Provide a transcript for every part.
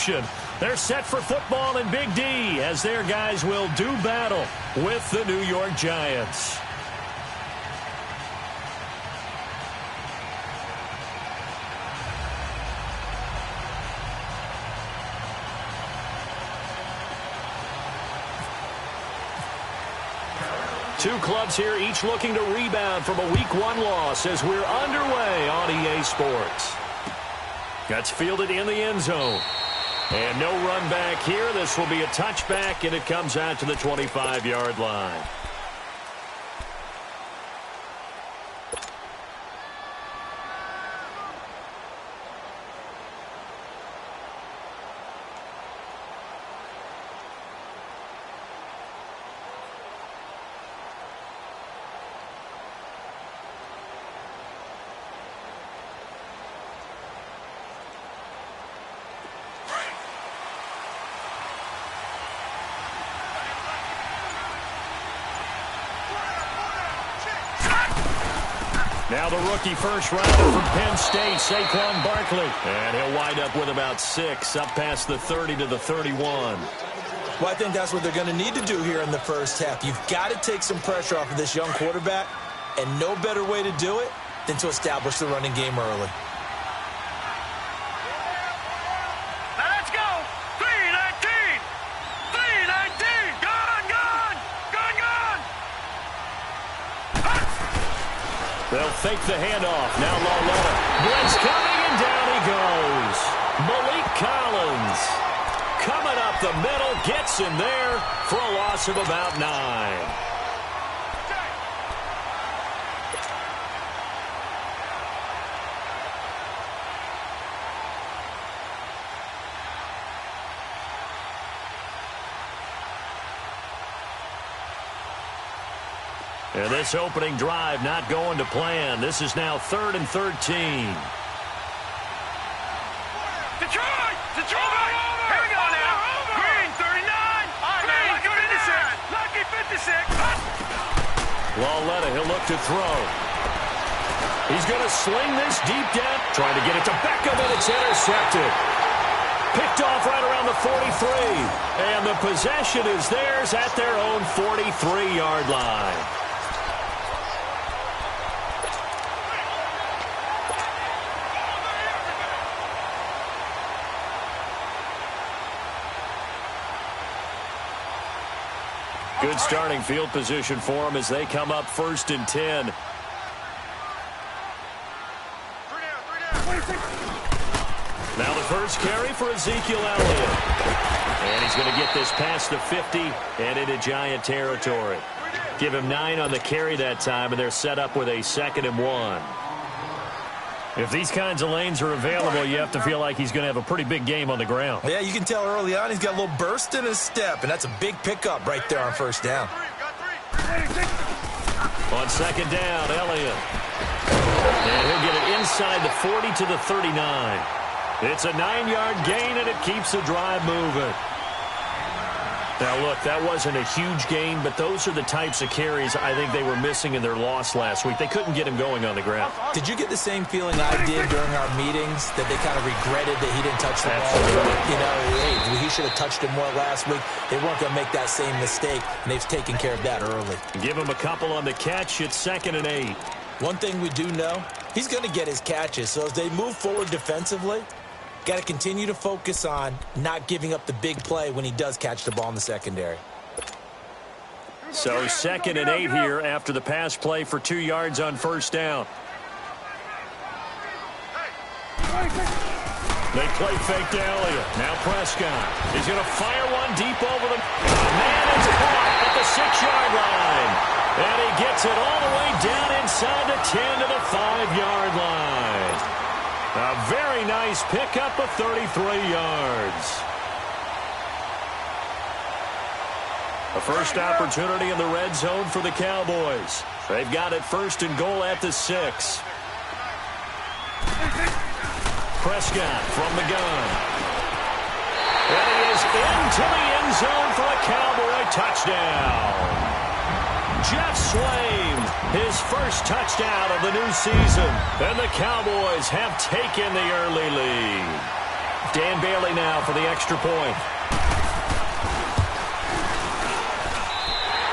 reception. They're set for football in Big D as their guys will do battle with the New York Giants. Two clubs here, each looking to rebound from a Week 1 loss as we're underway on EA Sports. That's fielded in the end zone. And no run back here. This will be a touchback, and it comes out to the 25-yard line. Now the rookie first rounder from Penn State, Saquon Barkley. And he'll wind up with about 6, up past the 30 to the 31. Well, I think that's what they're going to need to do here in the first half. You've got to take some pressure off of this young quarterback, and no better way to do it than to establish the running game early. They'll fake the handoff. Now Lauletta. Blitz coming, and down he goes. Malik Collins coming up the middle, gets him there for a loss of about 9. And this opening drive not going to plan. This is now 3rd and 13. Detroit! Detroit! Here we go now. Green, 39. Green, lucky 56. Lauletta, he'll look to throw. He's going to sling this deep down. Trying to get it to Beckham, and it's intercepted. Picked off right around the 43. And the possession is theirs at their own 43-yard line. Good starting field position for them as they come up 1st and 10. Now the first carry for Ezekiel Elliott. And he's going to get this past the 50 and into Giant territory. Give him 9 on the carry that time, and they're set up with a 2nd and 1. If these kinds of lanes are available, you have to feel like he's going to have a pretty big game on the ground. Yeah, you can tell early on he's got a little burst in his step, and that's a big pickup right there on 1st down. On 2nd down, Elliott. And he'll get it inside the 40 to the 39. It's a 9-yard gain, and it keeps the drive moving. Now, look, that wasn't a huge gain, but those are the types of carries I think they were missing in their loss last week. They couldn't get him going on the ground. Did you get the same feeling I did during our meetings, that they kind of regretted that he didn't touch the ball? You know, hey, he should have touched it more last week. They weren't going to make that same mistake, and they've taken care of that early. Give him a couple on the catch. It's 2nd and 8. One thing we do know, he's going to get his catches. So as they move forward defensively, got to continue to focus on not giving up the big play when he does catch the ball in the secondary. So 2nd and 8 here after the pass play for 2 yards on 1st down. They play fake to Elliott. Now Prescott. He's going to fire one deep over the... Man, it's caught at the 6-yard line. And he gets it all the way down inside the 10 to the 5-yard line. A very nice pickup of 33 yards. A first opportunity in the red zone for the Cowboys. They've got it 1st and goal at the 6. Prescott from the gun. And he is into the end zone for a Cowboy touchdown. Jeff Swaim, his first touchdown of the new season. And the Cowboys have taken the early lead. Dan Bailey now for the extra point.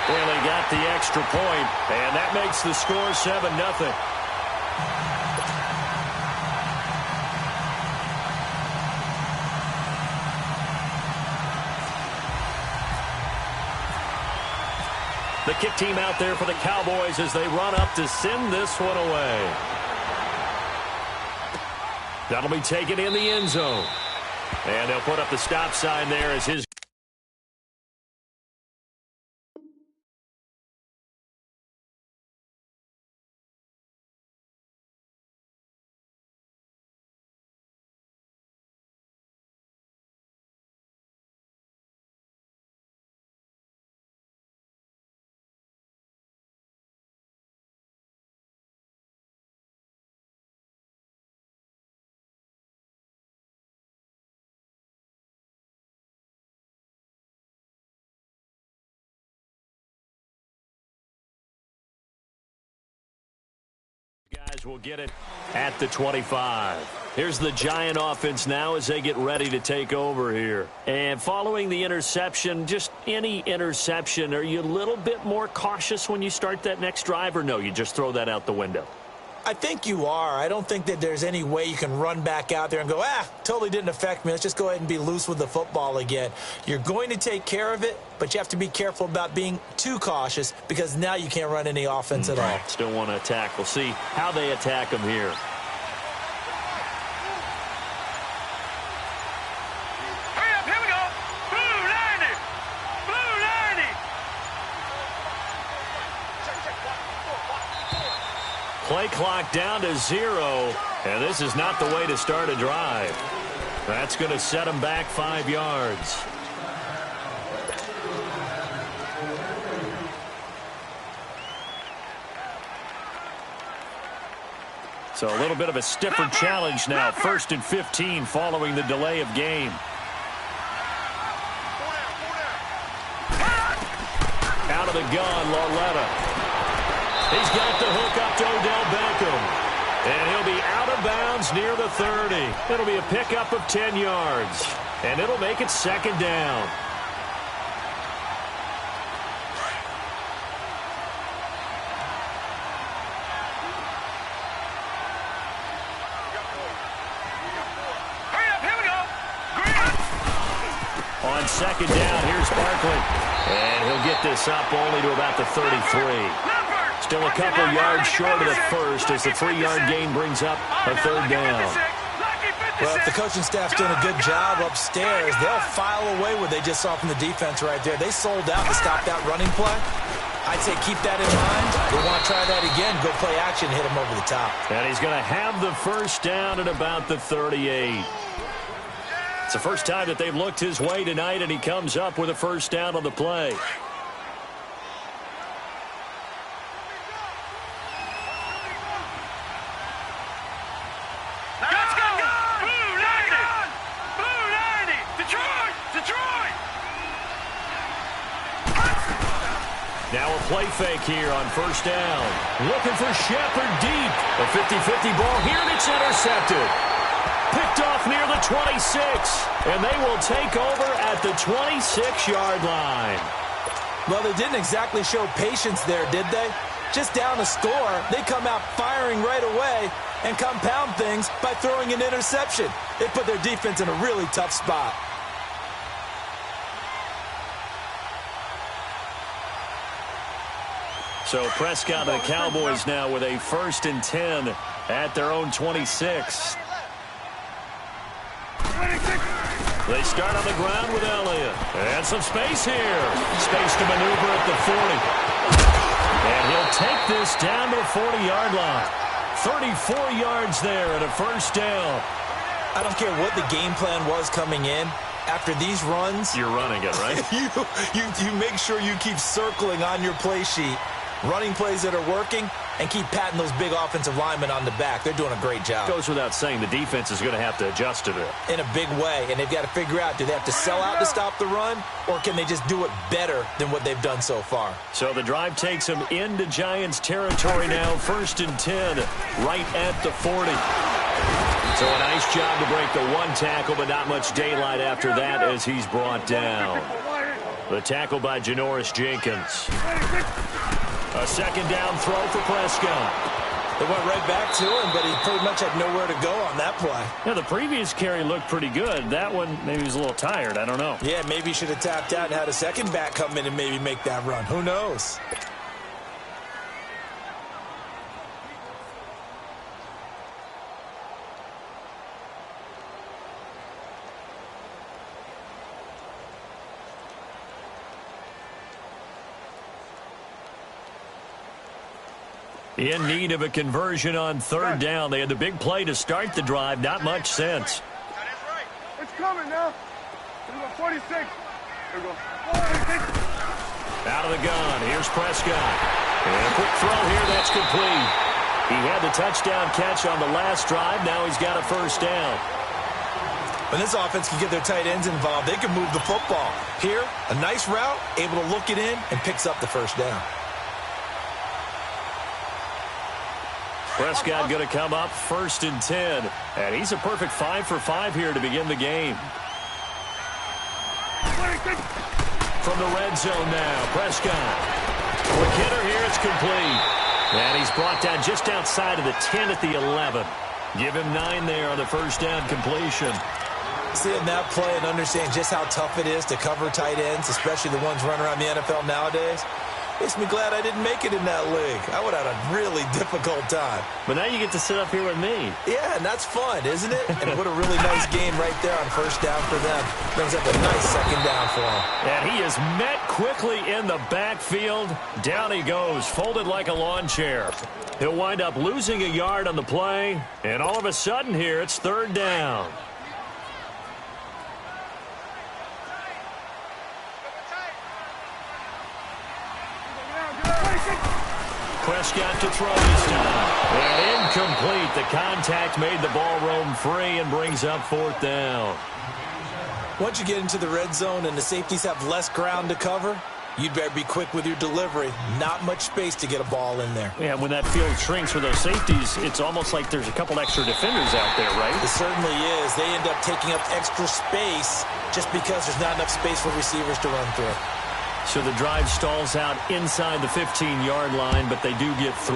Bailey got the extra point, and that makes the score 7-0. The kick team out there for the Cowboys as they run up to send this one away. That'll be taken in the end zone. And they'll put up the stop sign there as his guys will get it at the 25. Here's the Giant offense now as they get ready to take over here. And following the interception, just any interception, are you a little bit more cautious when you start that next drive, or no, you just throw that out the window? I think you are. I don't think that there's any way you can run back out there and go, totally didn't affect me. Let's just go ahead and be loose with the football again. You're going to take care of it, but you have to be careful about being too cautious because now you can't run any offense at all. Still want to attack. We'll see how they attack them here. Hurry up, here we go. Blue 90. Blue 90. Play clock down to 0, and this is not the way to start a drive. That's going to set them back 5 yards. So a little bit of a stiffer challenge now. 1st and 15 following the delay of game. Out of the gun, Lauletta. He's got the hook up to Odell Beckham. And he'll be out of bounds near the 30. It'll be a pickup of 10 yards. And it'll make it 2nd down. Hurry up, here we go. On 2nd down, here's Barkley. And he'll get this up only to about the 33. Still a couple yards short of the first as the 3-yard gain brings up a 3rd down. Well, if the coaching staff's doing a good job upstairs, they'll file away what they just saw from the defense right there. They sold out to stop that running play. I'd say keep that in mind. They want to try that again, go play action, hit him over the top. And he's going to have the 1st down at about the 38. It's the first time that they've looked his way tonight, and he comes up with a 1st down on the play. Now a play fake here on 1st down. Looking for Shepard deep. A 50-50 ball here, and it's intercepted. Picked off near the 26. And they will take over at the 26-yard line. Well, they didn't exactly show patience there, did they? Just down a score, they come out firing right away and compound things by throwing an interception. They put their defense in a really tough spot. So Prescott and the Cowboys now with a 1st and 10 at their own 26. They start on the ground with Elliott. And some space here. Space to maneuver at the 40. And he'll take this down to the 40-yard line. 34 yards there and a 1st down. I don't care what the game plan was coming in. After these runs, you're running it, right? you make sure you keep circling on your play sheet. Running plays that are working, and keep patting those big offensive linemen on the back. They're doing a great job. Goes without saying the defense is going to have to adjust to it. In a big way, and they've got to figure out, do they have to sell out to stop the run, or can they just do it better than what they've done so far? So the drive takes them into Giants territory now. 1st and 10, right at the 40. So a nice job to break the one tackle, but not much daylight after that as he's brought down. The tackle by Janoris Jenkins. A second down throw for Prescott. They went right back to him, but he pretty much had nowhere to go on that play. Yeah, the previous carry looked pretty good. That one, maybe he was a little tired. I don't know. Yeah, maybe he should have tapped out and had a second back come in and maybe make that run. Who knows? In need of a conversion on third down. They had the big play to start the drive. Not much sense. It's coming now. Here we go, 46. Here we go. 46. Out of the gun. Here's Prescott. And a quick throw here. That's complete. He had the touchdown catch on the last drive. Now he's got a first down. When this offense can get their tight ends involved, they can move the football. Here, a nice route, able to look it in, and picks up the first down. Prescott going to come up 1st and 10. And he's a perfect 5 for 5 here to begin the game. From the red zone now, Prescott. Quick hitter here, it's complete. And he's brought down just outside of the 10 at the 11. Give him 9 there on the first down completion. Seeing that play and understanding just how tough it is to cover tight ends, especially the ones running around the NFL nowadays, makes me glad I didn't make it in that league. I would have had a really difficult time. But now you get to sit up here with me. Yeah, and that's fun, isn't it? And what a really nice game right there on first down for them. Brings up a nice second down for them. And he is met quickly in the backfield. Down he goes, folded like a lawn chair. He'll wind up losing a yard on the play. And all of a sudden here, it's third down. Prescott to throw this time. And incomplete. The contact made the ball roam free and brings up 4th down. Once you get into the red zone and the safeties have less ground to cover, you'd better be quick with your delivery. Not much space to get a ball in there. Yeah, when that field shrinks for those safeties, it's almost like there's a couple extra defenders out there, right? It certainly is. They end up taking up extra space just because there's not enough space for receivers to run through. So the drive stalls out inside the 15-yard line, but they do get 3.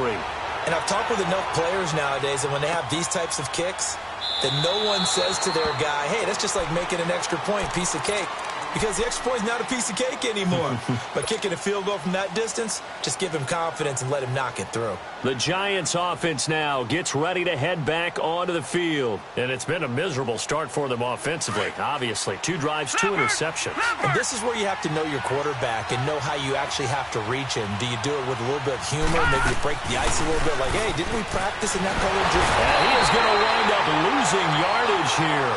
And I've talked with enough players nowadays that when they have these types of kicks, that no one says to their guy, hey, that's just like making an extra point, piece of cake. Because the extra point is not a piece of cake anymore. But kicking a field goal from that distance, just give him confidence and let him knock it through. The Giants offense now gets ready to head back onto the field. And it's been a miserable start for them offensively, obviously. 2 drives, 2 interceptions. And this is where you have to know your quarterback and know how you actually have to reach him. Do you do it with a little bit of humor? Maybe you break the ice a little bit like, hey, didn't we practice in that color? And he is going to wind up losing yardage here,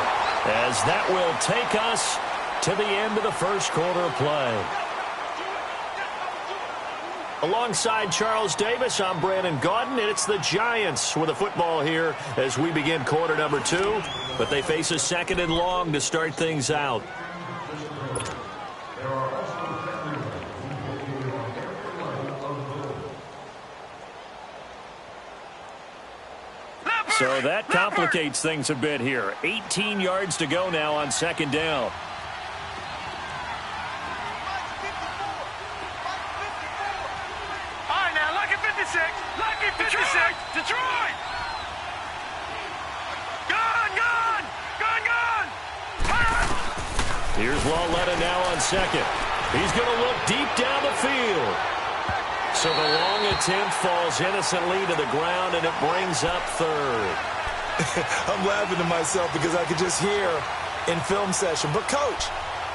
as that will take us to the end of the first quarter of play. Alongside Charles Davis, I'm Brandon Gaudin, and it's the Giants with the football here as we begin quarter number 2. But they face a 2nd and long to start things out. So that complicates things a bit here. 18 yards to go now on 2nd down. Lucky 56. Detroit. Gone. Here's Lauletta now on 2nd. He's going to look deep down the field. So the long attempt falls innocently to the ground, and it brings up 3rd. I'm laughing to myself because I could just hear in film session. But, Coach,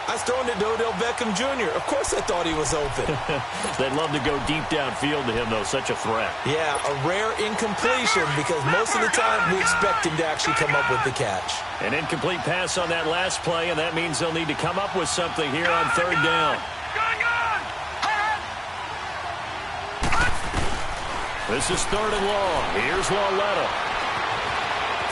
I was throwing it to Odell Beckham Jr. Of course I thought he was open. They'd love to go deep downfield to him, though. Such a threat. Yeah, a rare incompletion because most of the time we expect him to actually come up with the catch. An incomplete pass on that last play, and that means they'll need to come up with something here on 3rd down. This is 3rd and long. Here's Lauletta.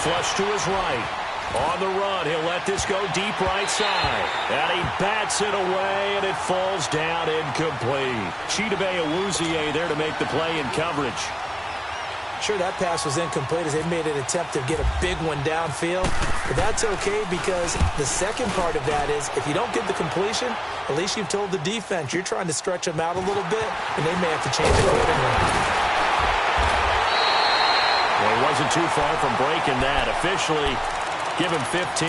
Flush to his right. On the run, he'll let this go deep right side. And he bats it away, and it falls down incomplete. Chidobe Awuzie there to make the play in coverage. Sure, that pass was incomplete as they made an attempt to get a big one downfield. But that's okay because the second part of that is if you don't get the completion, at least you've told the defense you're trying to stretch them out a little bit, and they may have to change it accordingly. Well, he wasn't too far from breaking that. Officially, give him 15.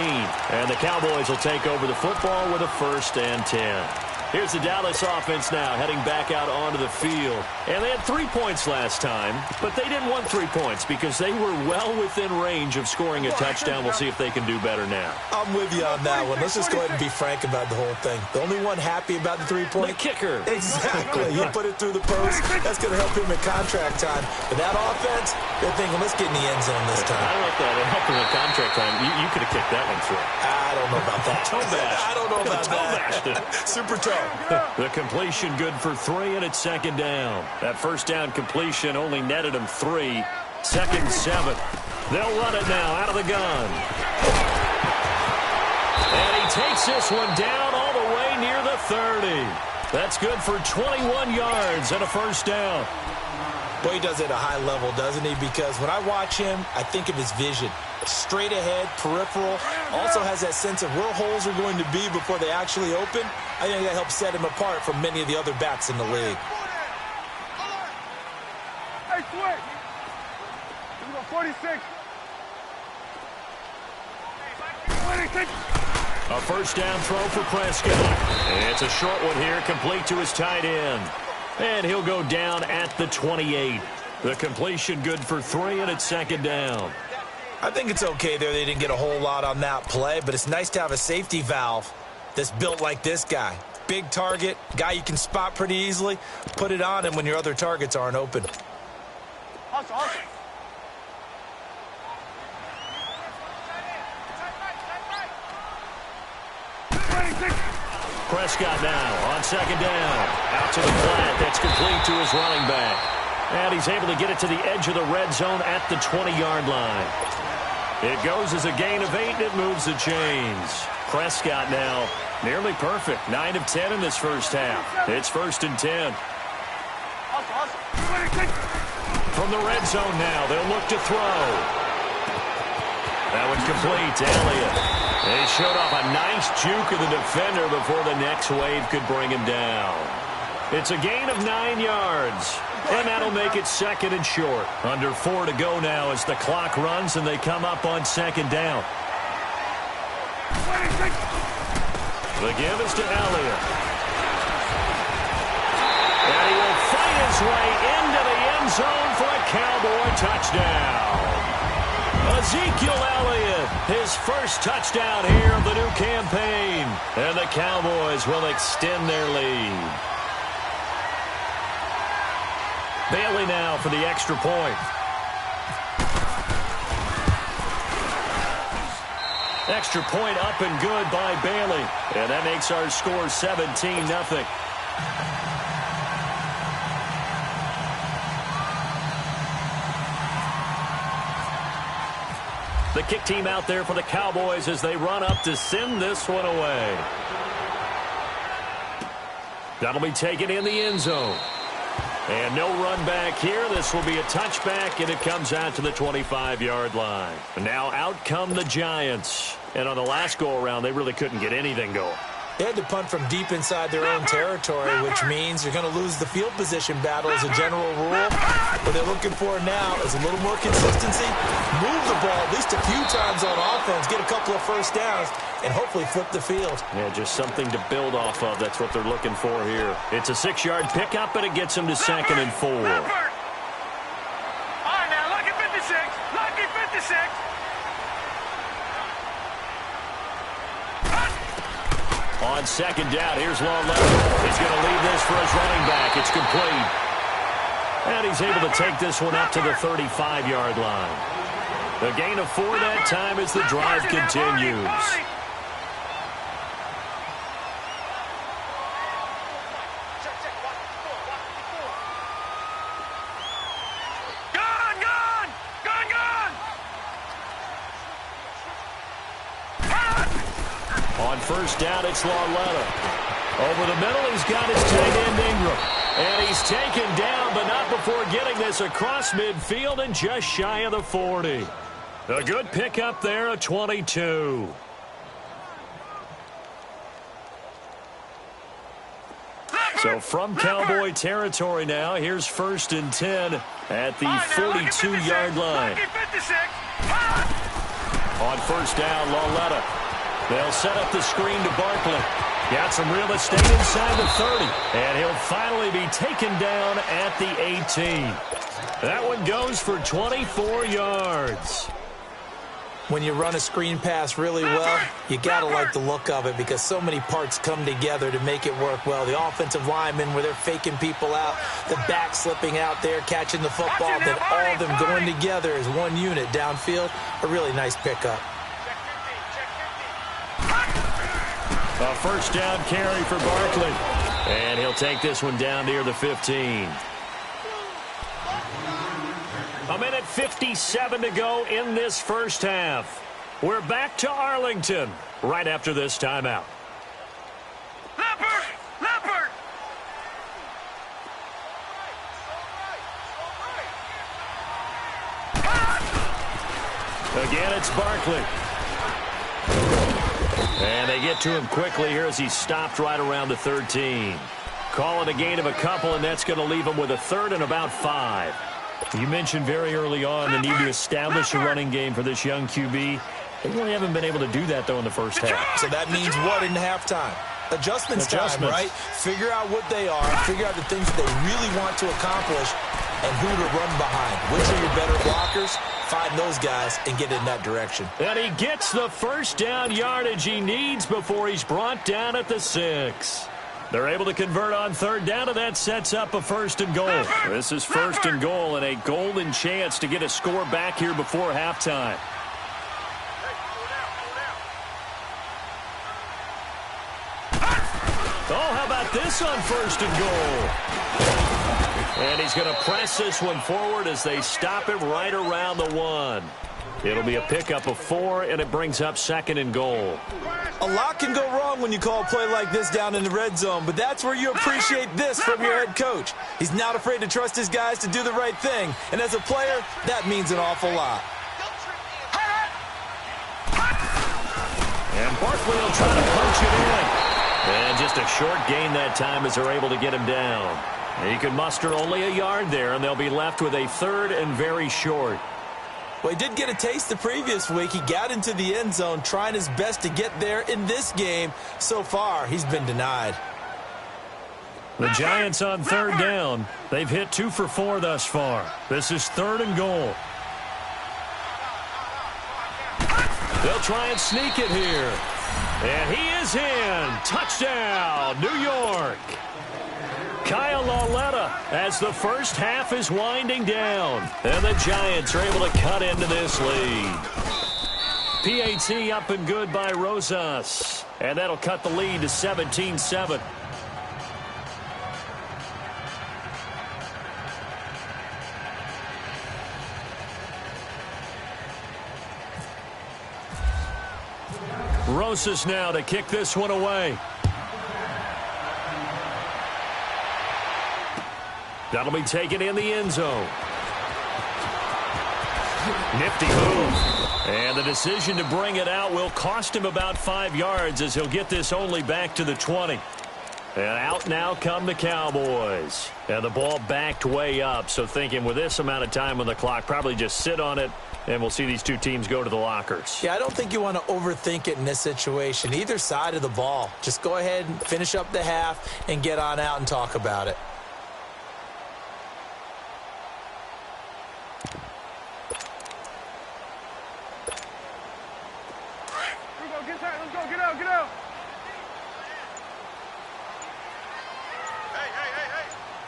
And the Cowboys will take over the football with a 1st and 10. Here's the Dallas offense now, heading back out onto the field. And they had 3 points last time, but they didn't want 3 points because they were well within range of scoring a touchdown. We'll see if they can do better now. I'm with you on that one. Let's just go ahead and be frank about the whole thing. The only one happy about the 3-point? The kicker. Exactly. He put it through the post. That's going to help him in contract time. But that offense, they're thinking, let's get in the end zone this time. I don't know if that helped him in contract time. You could have kicked that one through. I don't know about that. Toe bash. I don't know about that. Super toe. The completion good for 3, and it's 2nd down. That 1st down completion only netted him 3. 2nd and 7. They'll run it now out of the gun. And he takes this one down all the way near the 30. That's good for 21 yards and a 1st down. Boy, he does it at a high level, doesn't he? Because when I watch him, I think of his vision. Straight ahead, peripheral. Also has that sense of where holes are going to be before they actually open. I think that helps set him apart from many of the other backs in the league. Hey, switch. Here we go, 46. 26. A 1st down throw for Prescott. And it's a short one here, complete to his tight end. And he'll go down at the 28. The completion good for 3, and it's 2nd down. I think it's okay there. They didn't get a whole lot on that play, but it's nice to have a safety valve that's built like this guy. Big target, guy you can spot pretty easily. Put it on him when your other targets aren't open. Hustle, hustle. Prescott now on 2nd down. Out to the flat. That's complete to his running back. And he's able to get it to the edge of the red zone at the 20-yard line. It goes as a gain of 8, and it moves the chains. Prescott now nearly perfect. 9 of 10 in this 1st half. It's 1st and 10. From the red zone now, they'll look to throw. That one's complete to Elliott. They showed off a nice juke of the defender before the next wave could bring him down. It's a gain of 9 yards. And that'll make it 2nd and short. Under 4 to go now as the clock runs and they come up on 2nd down. The give is to Elliott. And he will fight his way into the end zone for a Cowboy touchdown. Ezekiel Elliott, his 1st touchdown here of the new campaign. And the Cowboys will extend their lead. Bailey now for the extra point. Extra point up and good by Bailey. And that makes our score 17-0. The kick team out there for the Cowboys as they run up to send this one away. That'll be taken in the end zone. And no run back here. This will be a touchback, and it comes out to the 25-yard line. Now out come the Giants. And on the last go-around, they really couldn't get anything going. They had to punt from deep inside their own territory, which means you're going to lose the field position battle as a general rule. What they're looking for now is a little more consistency. Move the ball at least a few times on offense, get a couple of 1st downs, and hopefully flip the field. Yeah, just something to build off of. That's what they're looking for here. It's a 6-yard pickup, but it gets them to 2nd and 4. All right, now, lucky 56. Lucky 56. On 2nd down, here's Long Leonard. He's going to leave this for his running back. It's complete. And he's able to take this one up to the 35-yard line. The gain of 4 that time as the drive continues. On 1st down, it's Larletta. Over the middle, he's got his tight end Ingram. And he's taken down, but not before getting this across midfield and just shy of the 40. A good pickup there, a 22. So from Cowboy territory now, here's 1st and 10 at the 42-yard line. On 1st down, Lauletta. They'll set up the screen to Barkley. Got some real estate inside the 30. And he'll finally be taken down at the 18. That one goes for 24 yards. When you run a screen pass really well, you got to like the look of it because so many parts come together to make it work well. The offensive linemen, where they're faking people out, the back slipping out there, catching the football, then all of them going together as one unit downfield. A really nice pickup. A 1st down carry for Barkley. And he'll take this one down near the 15. A minute 57 to go in this 1st half. We're back to Arlington right after this timeout. Leopard! Again, it's Barkley. And they get to him quickly here as he's stopped right around the 13. Call it a gain of a couple, and that's going to leave him with a 3rd and about 5. You mentioned very early on the need to establish a running game for this young QB. They really haven't been able to do that, though, in the 1st half. So that means what in halftime? Adjustments time, right? Figure out what they are, figure out the things that they really want to accomplish, and who to run behind. Which are your better blockers? Find those guys and get in that direction. And he gets the 1st down yardage he needs before he's brought down at the 6. They're able to convert on 3rd down, and that sets up a 1st and goal. This is 1st and goal and a golden chance to get a score back here before halftime. Oh, how about this on 1st and goal? And he's going to press this one forward as they stop him right around the 1. It'll be a pickup of 4, and it brings up 2nd and goal. A lot can go wrong when you call a play like this down in the red zone, but that's where you appreciate this from your head coach. He's not afraid to trust his guys to do the right thing, and as a player, that means an awful lot. And Barkley will try to punch it in. And just a short gain that time as they're able to get him down. He could muster only a yard there, and they'll be left with a 3rd and very short. Well, he did get a taste the previous week. He got into the end zone trying his best to get there in this game. So far, he's been denied. The Giants on 3rd down. They've hit 2 for 4 thus far. This is 3rd and goal. They'll try and sneak it here. And he is in. Touchdown, New York. Kyle Lauletta as the 1st half is winding down. And the Giants are able to cut into this lead. PAT up and good by Rosas. And that'll cut the lead to 17-7. Rosas now to kick this one away. That'll be taken in the end zone. Nifty move. And the decision to bring it out will cost him about 5 yards as he'll get this only back to the 20. And out now come the Cowboys. And the ball backed way up, so thinking with this amount of time on the clock, probably just sit on it, and we'll see these two teams go to the lockers. Yeah, I don't think you want to overthink it in this situation. Either side of the ball. Just go ahead and finish up the half and get on out and talk about it. Get out.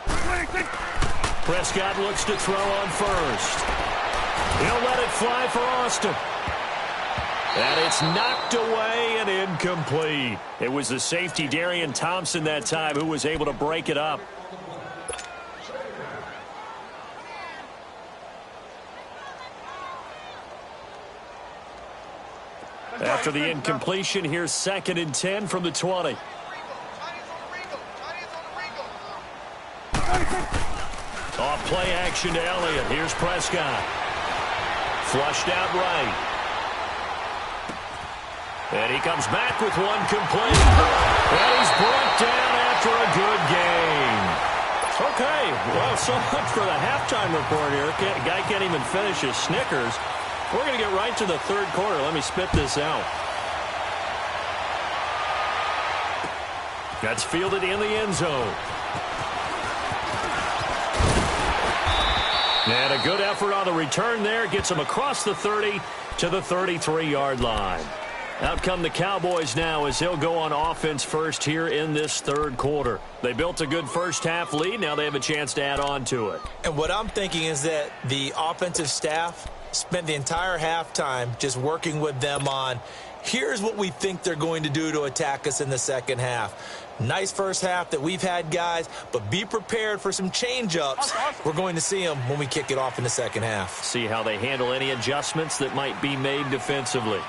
Hey. Prescott looks to throw on 1st. He'll let it fly for Austin. And it's knocked away and incomplete. It was the safety, Darian Thompson, that time who was able to break it up. After the incompletion, here's 2nd and 10 from the 20. Off play action to Elliott. Here's Prescott. Flushed out right. And he comes back with one complete. And he's brought down after a good game. Okay, well, so much for the halftime report here. Guy can't even finish his Snickers. We're going to get right to the third quarter. Let me spit this out. That's fielded in the end zone. And a good effort on the return there. Gets him across the 30 to the 33-yard line. Out come the Cowboys now as he'll go on offense first here in this third quarter. They built a good first-half lead. Now they have a chance to add on to it. And what I'm thinking is that the offensive staff spent the entire halftime just working with them on, here's what we think they're going to do to attack us in the second half. Nice first half that we've had, guys, but be prepared for some change-ups. We're going to see them when we kick it off in the second half. See how they handle any adjustments that might be made defensively.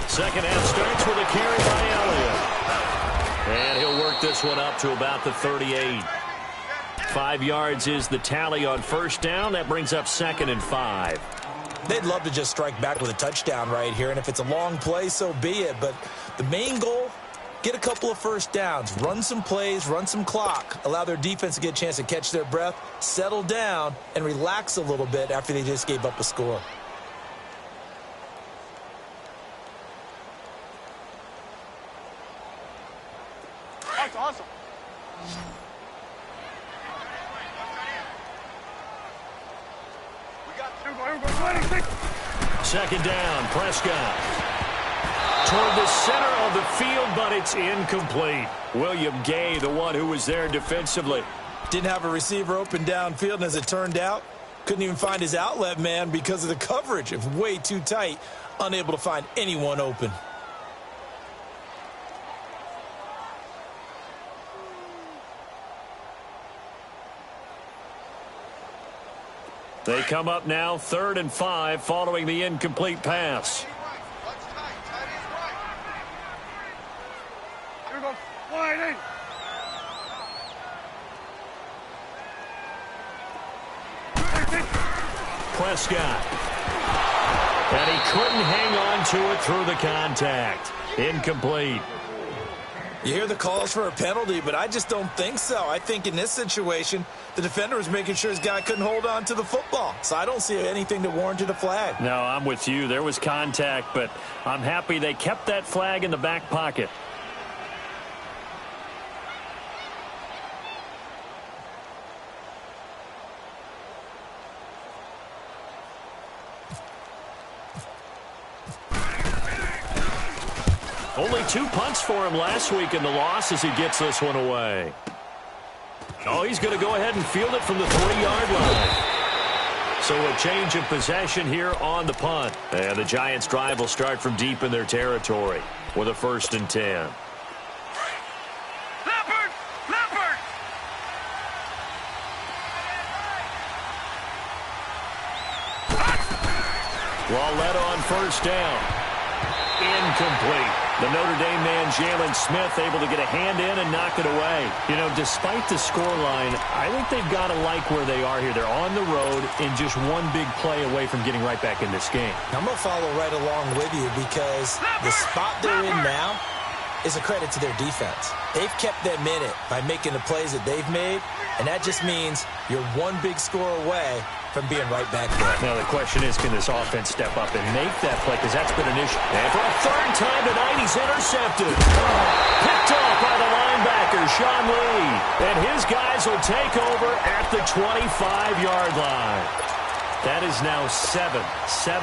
Second half starts with a carry by Elliott. And he'll work this one up to about the 38. 5 yards is the tally on first down. That brings up 2nd and 5. They'd love to just strike back with a touchdown right here, and if it's a long play, so be it. But the main goal, get a couple of first downs, run some plays, run some clock, allow their defense to get a chance to catch their breath, settle down, and relax a little bit after they just gave up a score. That's awesome. Second down, Prescott. Toward the center of the field, but it's incomplete. William Gay, the one who was there defensively. Didn't have a receiver open downfield, and as it turned out, couldn't even find his outlet man because of the coverage. It was way too tight, unable to find anyone open. They come up now 3rd and 5 following the incomplete pass. Here goes. Wide in. Prescott. And he couldn't hang on to it through the contact. Incomplete. You hear the calls for a penalty, but I just don't think so. I think in this situation, the defender was making sure his guy couldn't hold on to the football. So I don't see anything that warranted a flag. No, I'm with you. There was contact, but I'm happy they kept that flag in the back pocket. Only 2 punts for him last week in the loss as he gets this one away. Oh, he's going to go ahead and field it from the 3-yard line. So a change of possession here on the punt. And the Giants' drive will start from deep in their territory with a 1st and 10. Leopard! Leopard! Wallett on first down. Incomplete. The Notre Dame man, Jalen Smith, able to get a hand in and knock it away. You know, despite the scoreline, I think they've got to like where they are here. They're on the road and just one big play away from getting right back in this game. I'm going to follow right along with you because the spot they're in now is a credit to their defense. They've kept them in it by making the plays that they've made, and that just means you're one big score away from being right back there. Now the question is, can this offense step up and make that play? Because that's been an issue. And for a 3rd time tonight, he's intercepted. Picked off by the linebacker, Sean Lee. And his guys will take over at the 25-yard line. That is now 7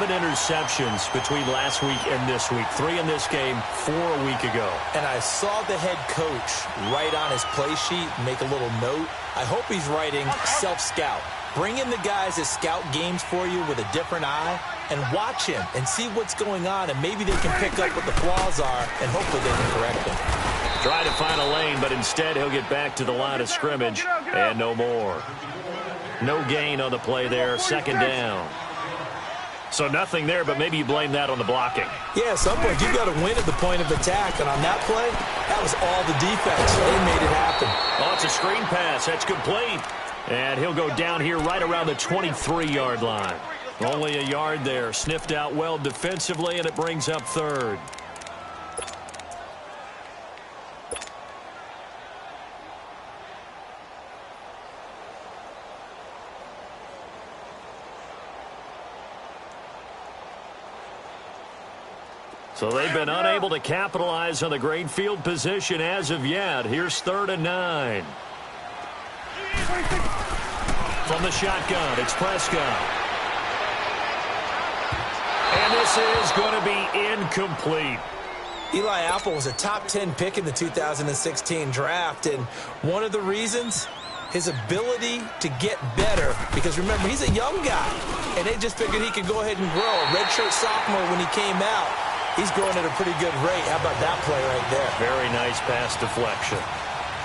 interceptions between last week and this week. 3 in this game, 4 a week ago. And I saw the head coach write on his play sheet, make a little note. I hope he's writing self-scout. Bring in the guys that scout games for you with a different eye and watch him and see what's going on, and maybe they can pick up what the flaws are, and hopefully they can correct them. Try to find a lane, but instead he'll get back to the line of scrimmage and no more. No gain on the play there, 2nd down. So nothing there, but maybe you blame that on the blocking. Yeah, at some point, you've got to win at the point of attack. And on that play, that was all the defense. They made it happen. Oh, it's a screen pass. That's complete. And he'll go down here right around the 23-yard line. Only a yard there. Sniffed out well defensively, and it brings up third. So they've been unable to capitalize on the great field position as of yet. Here's 3rd and 9. From the shotgun, it's Prescott. And this is going to be incomplete. Eli Apple was a top 10 pick in the 2016 draft, and one of the reasons, his ability to get better, because remember, he's a young guy, and they just figured he could go ahead and grow. A redshirt sophomore when he came out, he's growing at a pretty good rate. How about that play right there? Very nice pass deflection.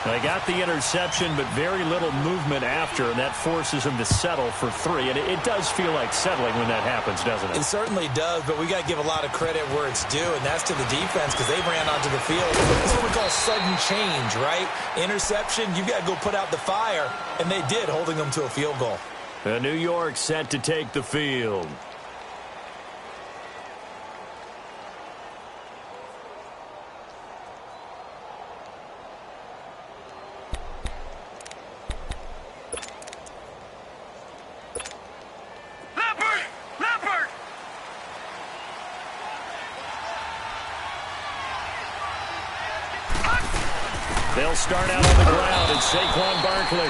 They got the interception, but very little movement after, and that forces him to settle for 3. And it does feel like settling when that happens, doesn't it? It certainly does, but we got to give a lot of credit where it's due, and that's to the defense because they ran onto the field. It's what we call sudden change, right? Interception, you got to go put out the fire, and they did, holding them to a field goal. And New York set to take the field. They'll start out on the ground, and Saquon Barkley.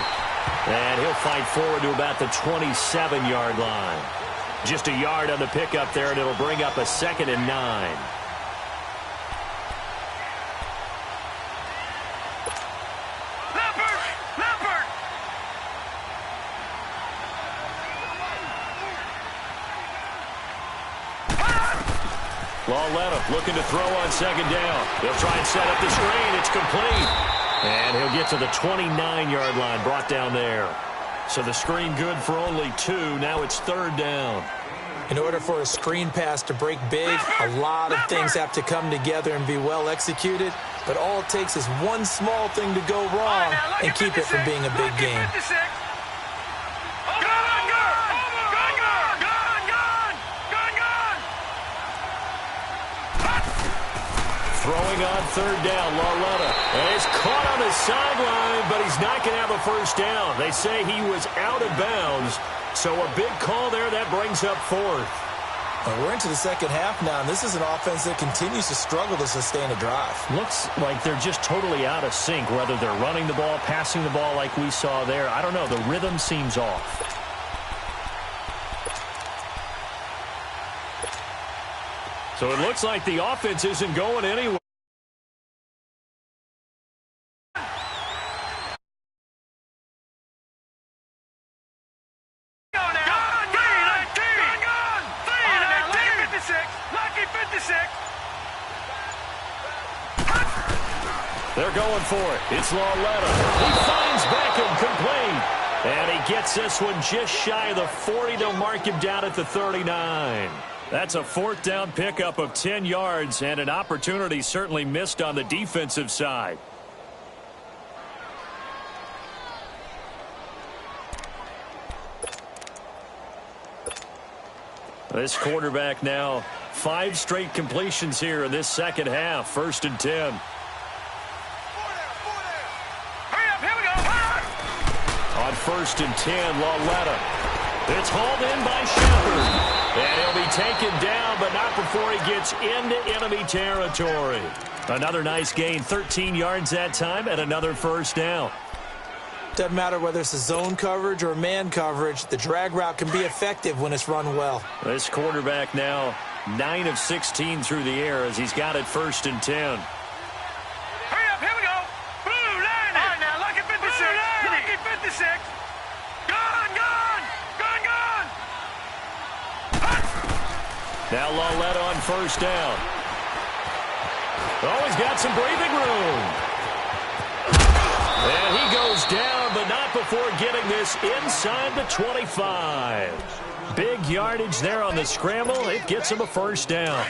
And he'll fight forward to about the 27-yard line. Just a yard on the pickup there, and it'll bring up a 2nd and 9. Lauletta looking to throw on 2nd down. He'll try and set up the screen. It's complete. And he'll get to the 29-yard line, brought down there. So the screen good for only 2. Now it's 3rd down. In order for a screen pass to break big, a lot of things have to come together and be well executed. But all it takes is one small thing to go wrong and keep it from being a big game. Throwing on 3rd down, Lauletta. And it's caught on the sideline, but he's not going to have a first down. They say he was out of bounds. So a big call there. That brings up 4th. We're into the second half now, and this is an offense that continues to struggle to sustain a drive. Looks like they're just totally out of sync, whether they're running the ball, passing the ball like we saw there. I don't know. The rhythm seems off. So it looks like the offense isn't going anywhere. They're going for it. It's Lauletta. He finds Beckham complete. And he gets this one just shy of the 40. They'll mark him down at the 39. That's a 4th down pickup of 10 yards and an opportunity certainly missed on the defensive side. This quarterback now 5 straight completions here in this second half. 1st and 10. On 1st and 10, Lauletta. It's hauled in by Shepard. And he'll be taken down, but not before he gets into enemy territory. Another nice gain, 13 yards that time, and another 1st down. Doesn't matter whether it's a zone coverage or man coverage, the drag route can be effective when it's run well. This quarterback now 9 of 16 through the air as he's got it 1st and 10. Hurry up, here we go. Blue line. All right, now, lucky 56. Lucky 56. Gone. Now Lauletta on 1st down. Oh, he's got some breathing room. And he goes down, but not before getting this inside the 25. Big yardage there on the scramble. It gets him a first down.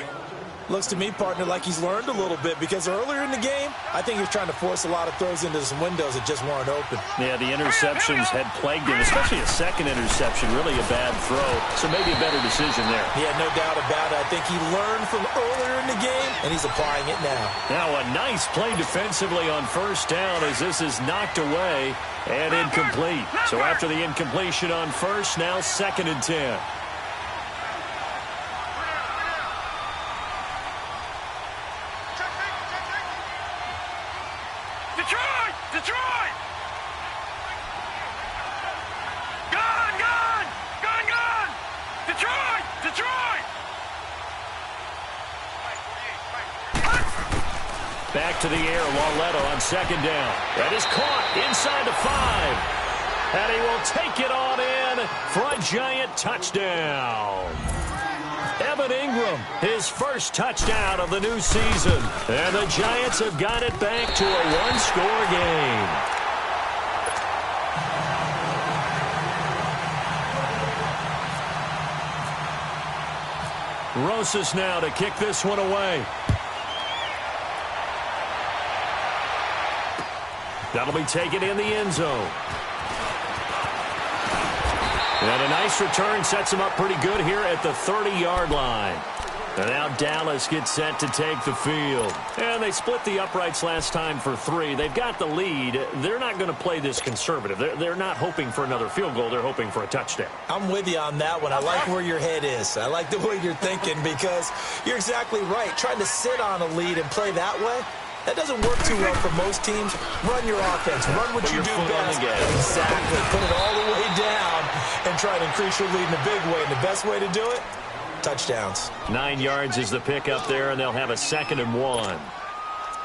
Looks to me, partner, like he's learned a little bit because earlier in the game, I think he was trying to force a lot of throws into some windows that just weren't open. Yeah, the interceptions had plagued him, especially a second interception, really a bad throw. So maybe a better decision there. Yeah, no doubt about it. I think he learned from earlier in the game, and he's applying it now. Now a nice play defensively on first down as this is knocked away and incomplete. So after the incompletion on first, now 2nd and 10. Detroit! Detroit! Gone! Gone! Gone! Gone! Detroit! Detroit! Back to the air, Lauletta on 2nd down. That is caught inside the 5. And he will take it on in for a Giant touchdown. Evan Ingram, his first touchdown of the new season. And the Giants have got it back to a one-score game. Rosas now to kick this one away. That'll be taken in the end zone. And a nice return sets him up pretty good here at the 30-yard line. And now Dallas gets set to take the field. And they split the uprights last time for 3. They've got the lead. They're not going to play this conservative. They're not hoping for another field goal. They're hoping for a touchdown. I'm with you on that one. I like where your head is. I like the way you're thinking because you're exactly right. Trying to sit on a lead and play that way, that doesn't work too well for most teams. Run your offense. Run what you do best. Exactly. Put it all the way down and try to increase your lead in a big way. And the best way to do it, touchdowns. 9 yards is the pick up there, and they'll have a 2nd and 1.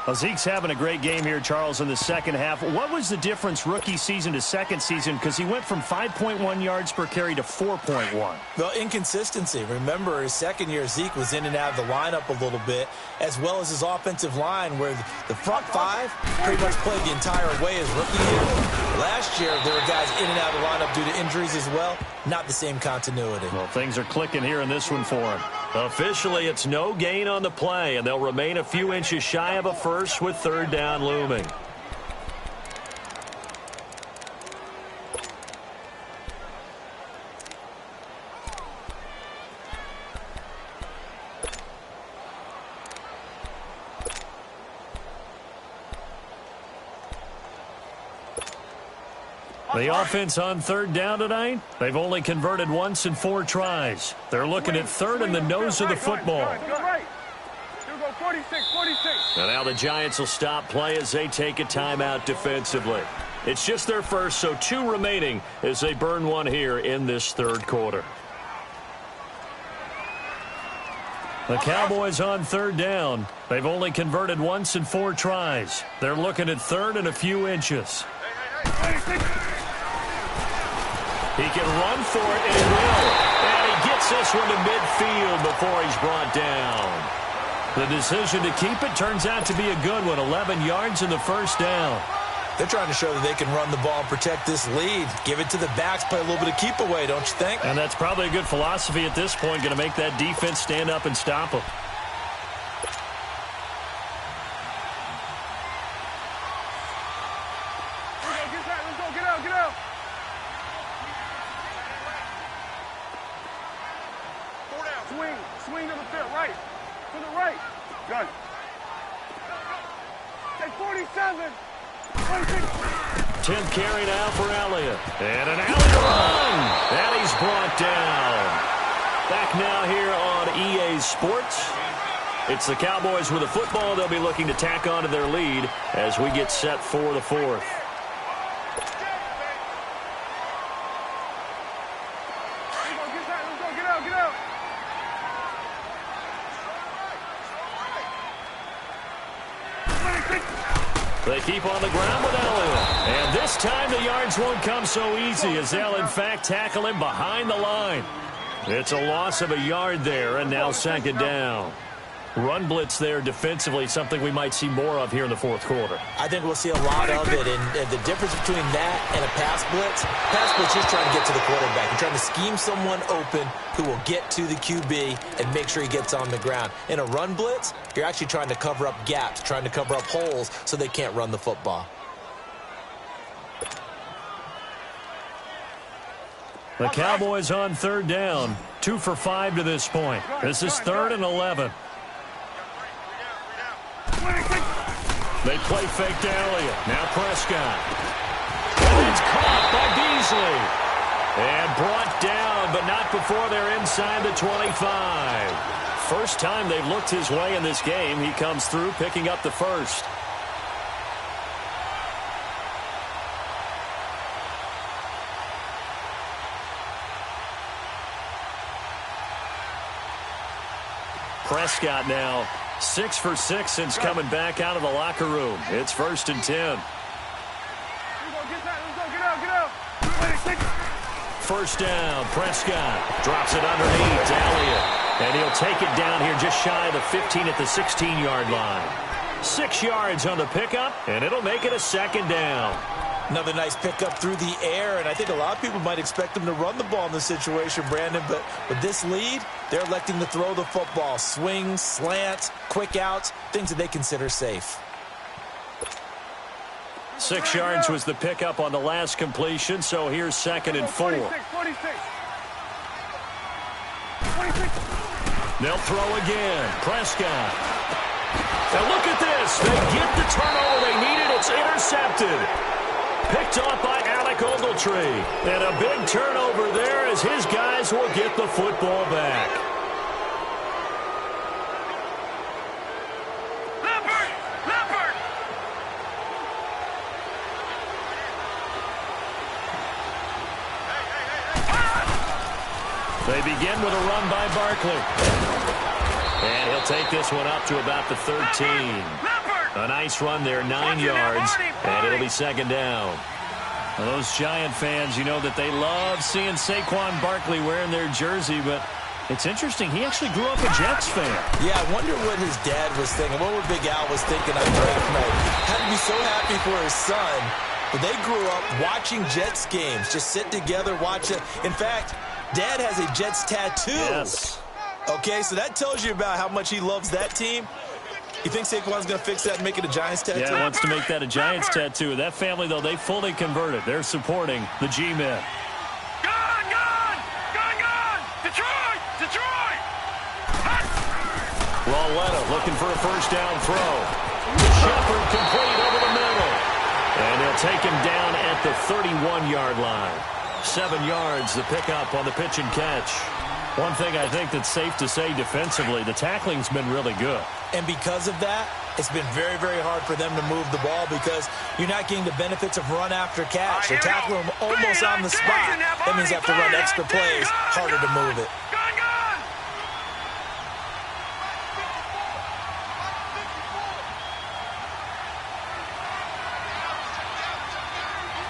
Well, Zeke's having a great game here, Charles, in the second half. What was the difference rookie season to second season? Because he went from 5.1 yards per carry to 4.1. Well, inconsistency. Remember, his second year, Zeke was in and out of the lineup a little bit, as well as his offensive line, where the front 5 pretty much played the entire way his rookie year. Last year, there were guys in and out of the lineup due to injuries as well. Not the same continuity. Well, things are clicking here in this one for him. Officially, it's no gain on the play, and they'll remain a few inches shy of a first with 3rd down looming. The offense on 3rd down tonight, they've only converted once in 4 tries. They're looking at 3rd in the nose of the football. And now the Giants will stop play as they take a timeout defensively. It's just their first, so 2 remaining as they burn one here in this 3rd quarter. The Cowboys on 3rd down. They've only converted once in 4 tries. They're looking at 3rd and a few inches. He can run for it, and he will. And he gets this one to midfield before he's brought down. The decision to keep it turns out to be a good one. 11 yards in the first down. They're trying to show that they can run the ball and protect this lead. Give it to the backs, play a little bit of keep away, don't you think? And that's probably a good philosophy at this point, going to make that defense stand up and stop them. Swing to the field, right. To the right. Good. Take 47. 26. 10th carry now for Elliott. And an Elliott run. And he's brought down. Back now here on EA Sports. It's the Cowboys with the football. They'll be looking to tack on to their lead as we get set for the 4th. They keep on the ground with Elliott. And this time the yards won't come so easy as they'll, in fact, tackle him behind the line. It's a loss of a yard there, and now 2nd down. Run blitz there defensively, something we might see more of here in the fourth quarter. I think we'll see a lot of it, and the difference between that and a pass blitz is trying to get to the quarterback. You're trying to scheme someone open who will get to the QB and make sure he gets on the ground. In a run blitz, you're actually trying to cover up gaps, trying to cover up holes so they can't run the football. The Cowboys on third down, 2 for 5 to this point. This is 3rd and 11. They play fake to Elliott. Now Prescott. And it's caught by Beasley. And brought down, but not before they're inside the 25. First time they've looked his way in this game. He comes through, picking up the first. Prescott now 6 for 6 since coming back out of the locker room. It's 1st and 10. First down, Prescott drops it underneath to Elliott. And he'll take it down here just shy of the 15 at the 16-yard line. 6 yards on the pickup, and it'll make it a 2nd down. Another nice pickup through the air, and I think a lot of people might expect them to run the ball in this situation, Brandon, but with this lead, they're electing to throw the football. Swings, slants, quick outs, things that they consider safe. 6 yards was the pickup on the last completion, so here's 2nd and 4. They'll throw again. Prescott. Now look at this. They get the turnover they needed. It's intercepted. Picked off by Alec Ogletree. And a big turnover there as his guys will get the football back. Leopard! They begin with a run by Barkley. And he'll take this one up to about the 13. A nice run there, 9 yards, and it'll be 2nd down. Well, those Giant fans, you know that they love seeing Saquon Barkley wearing their jersey, but it's interesting. He actually grew up a Jets fan. Yeah, I wonder what his dad was thinking. What Big Al was thinking on draft night. Had to be so happy for his son. But they grew up watching Jets games, just sit together, watch it. In fact, Dad has a Jets tattoo. Yes. Okay, so that tells you about how much he loves that team. You think Saquon's going to fix that and make it a Giants tattoo? Yeah, he wants to make that a Giants tattoo. That family, though, they fully converted. They're supporting the G-Men. Gone! Detroit! Lauletta looking for a first down throw. Shepard complete over the middle. And they'll take him down at the 31-yard line. 7 yards, the pickup on the pitch and catch. One thing I think that's safe to say defensively, the tackling's been really good. And because of that, it's been very, very hard for them to move the ball because you're not getting the benefits of run after catch. They're tackling them almost on the spot. That means you have to run extra plays, harder to move it. Gone!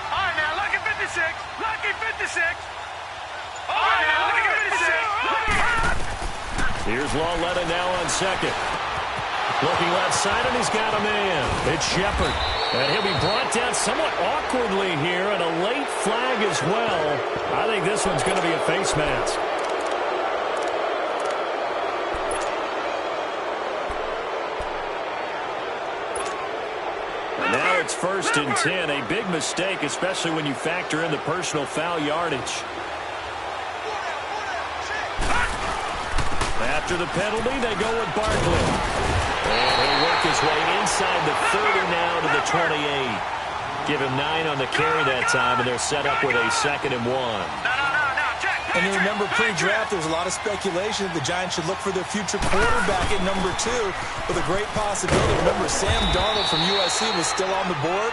All right, now, lucky 56. All right, now, lucky 56. Here's Lauletta now on 2nd. Looking left side, and he's got a man. It's Shepard. And he'll be brought down somewhat awkwardly here, and a late flag as well. I think this one's going to be a face mask. And now it's 1st and 10. A big mistake, especially when you factor in the personal foul yardage. After the penalty, they go with Barkley. And he'll work his way inside the 30 now to the 28. Give him 9 on the carry that time, and they're set up with a 2nd and 1. And you remember pre-draft, there was a lot of speculation that the Giants should look for their future quarterback at number 2 with a great possibility. Remember, Sam Darnold from USC was still on the board,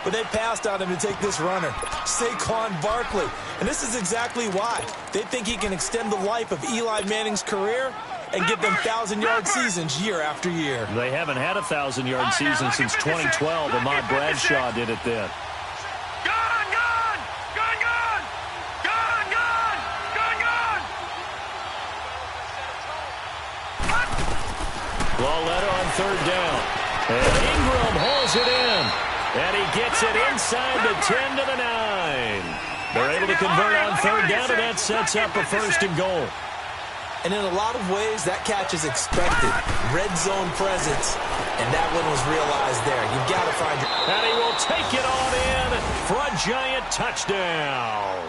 but they passed on him to take this runner, Saquon Barkley. And this is exactly why. They think he can extend the life of Eli Manning's career and give them 1,000-yard seasons year after year. They haven't had a 1,000-yard season since 2012. Ahmad Bradshaw did it then. Lauletta on third down. And Ingram hauls it in. And he gets it inside the 10 to the 9. They're able to convert on third down, and that sets up a first and goal. And in a lot of ways, that catch is expected. Red zone presence, and that one was realized there. You've got to find your... And he will take it on in for a Giant touchdown.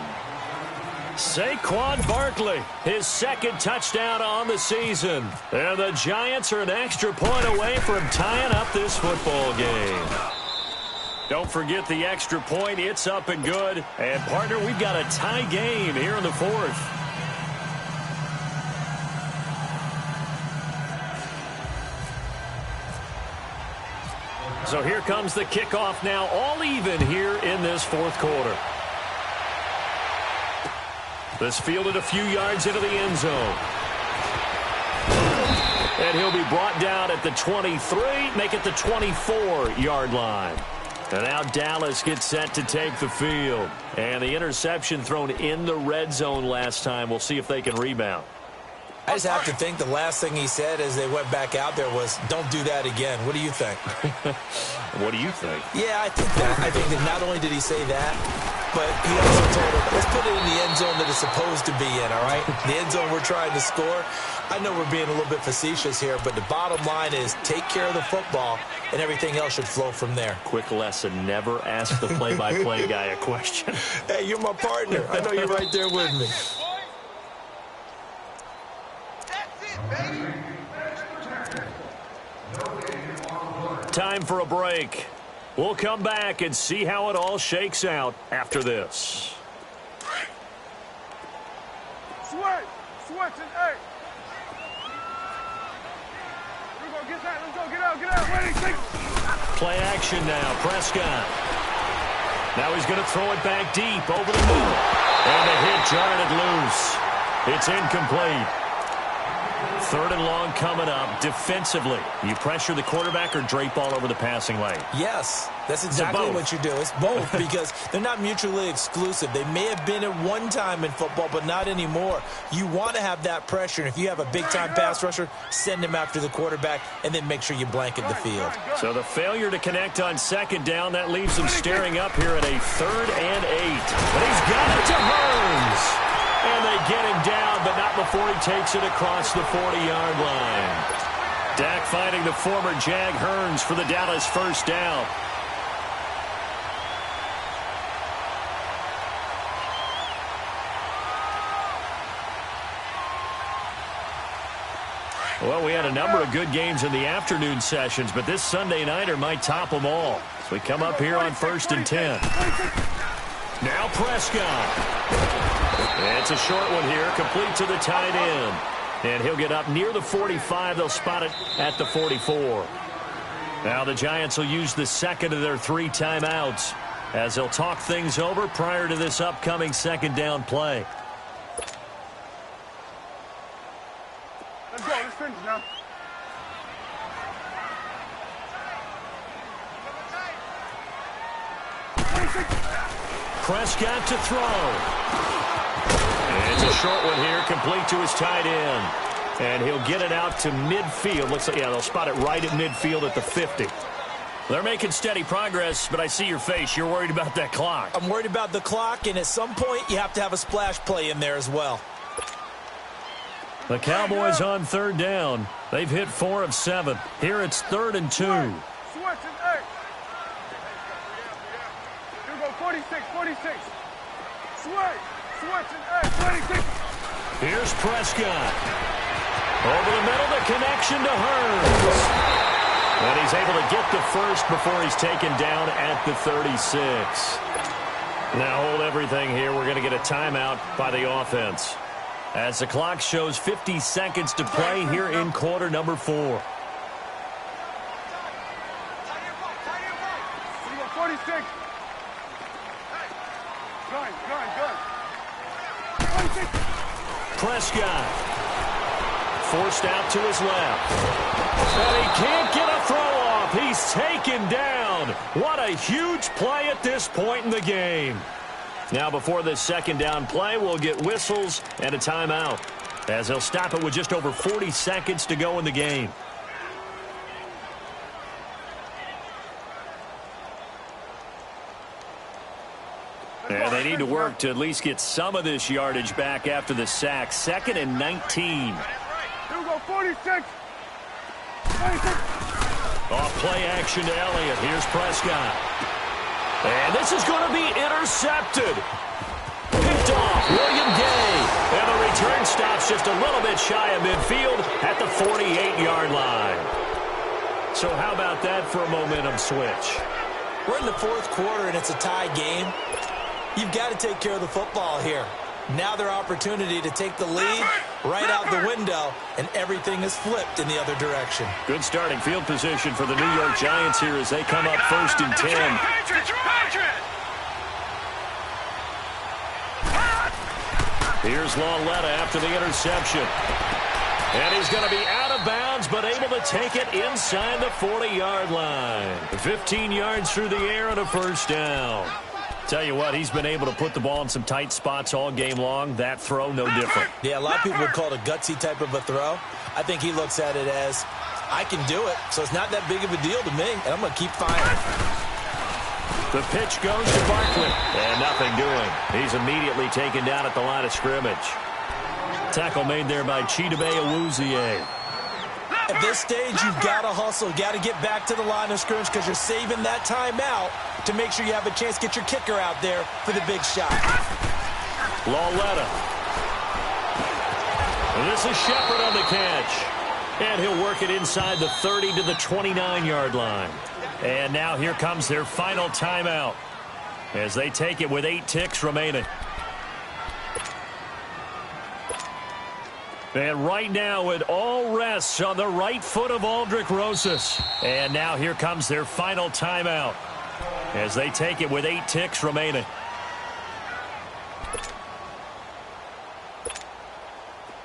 Saquon Barkley, his second touchdown on the season. And the Giants are an extra point away from tying up this football game. Don't forget the extra point. It's up and good. And, partner, we've got a tie game here in the fourth. So here comes the kickoff now, all even here in this fourth quarter. This fielded a few yards into the end zone. And he'll be brought down at the 23, make it the 24-yard line. And now Dallas gets set to take the field. And the interception thrown in the red zone last time. We'll see if they can rebound. I just have to think the last thing he said as they went back out there was, don't do that again. What do you think? What do you think? Yeah, I think that. I think that not only did he say that, but he also told him, let's put it in the end zone that it's supposed to be in, all right? The end zone we're trying to score. I know we're being a little bit facetious here, but the bottom line is take care of the football, and everything else should flow from there. Quick lesson, never ask the play-by-play guy a question. Hey, you're my partner. I know you're right there with me. Time for a break. We'll come back and see how it all shakes out after this. Switch and eight. We're going to get that. Let's go. Get out. Ready, six. Play action now. Prescott. Now he's going to throw it back deep over the middle. And the hit jarred it loose. It's incomplete. Third and long coming up. Defensively, you pressure the quarterback or drape all over the passing lane? Yes, that's exactly what you do. It's both because they're not mutually exclusive. They may have been at one time in football, but not anymore. You want to have that pressure. And if you have a big-time pass rusher, send him after the quarterback and then make sure you blanket the field. So the failure to connect on second down, that leaves them staring up here at a 3rd and 8. But he's got it to Hurns. And they get him down, but not before he takes it across the 40-yard line. Dak finding the former Jag Hurns for the Dallas first down. Well, we had a number of good games in the afternoon sessions, but this Sunday nighter might top them all. So we come up here on 1st and 10. Now Prescott. It's a short one here, complete to the tight end. And he'll get up near the 45. They'll spot it at the 44. Now the Giants will use the second of their 3 timeouts as they'll talk things over prior to this upcoming second down play. Let's go. Let's finish now. Prescott to throw. It's a short one here, complete to his tight end. And he'll get it out to midfield. Looks like, yeah, they'll spot it right at midfield at the 50. They're making steady progress, but I see your face. You're worried about that clock. I'm worried about the clock, and at some point you have to have a splash play in there as well. The Cowboys on 3rd down. They've hit 4 of 7. Here it's 3rd and 2. Switch and 8. Here we go, 46. Switch and 8, 26. Here's Prescott. Over the middle, the connection to Hurns. And he's able to get the first before he's taken down at the 36. Now hold everything here. We're going to get a timeout by the offense. As the clock shows 50 seconds to play here in quarter number 4. Here we go, 46. Gun. 26. Prescott. Forced out to his left. And he can't get a throw off. He's taken down. What a huge play at this point in the game. Now before this second down play, we'll get whistles and a timeout, as they'll stop it with just over 40 seconds to go in the game. And they need to work to at least get some of this yardage back after the sack. 2nd and 19. Here we go, 46. Off play action to Elliott. Here's Prescott. And this is going to be intercepted. Picked off, William Gay. And the return stops just a little bit shy of midfield at the 48-yard line. So how about that for a momentum switch? We're in the 4th quarter, and it's a tie game. You've got to take care of the football here. Now their opportunity to take the lead right out the window, and everything is flipped in the other direction. Good starting field position for the New York Giants here as they come up 1st and 10. Here's Lauletta after the interception. And he's going to be out of bounds, but able to take it inside the 40-yard line. 15 yards through the air and a 1st down. Tell you what, he's been able to put the ball in some tight spots all game long. That throw, no different. Yeah, a lot of people would call it a gutsy type of a throw. I think he looks at it as, I can do it, so it's not that big of a deal to me, and I'm going to keep firing. The pitch goes to Barkley, and nothing doing. He's immediately taken down at the line of scrimmage. Tackle made there by Chidobe Awuzie. At this stage, you've got to hustle. Got to get back to the line of scrimmage because you're saving that timeout to make sure you have a chance to get your kicker out there for the big shot. Lauletta. This is Shepard on the catch. And he'll work it inside the 30 to the 29-yard line. And now here comes their final timeout as they take it with 8 ticks remaining. And right now it all rests on the right foot of Aldrick Rosas. And now here comes their final timeout as they take it with 8 ticks remaining.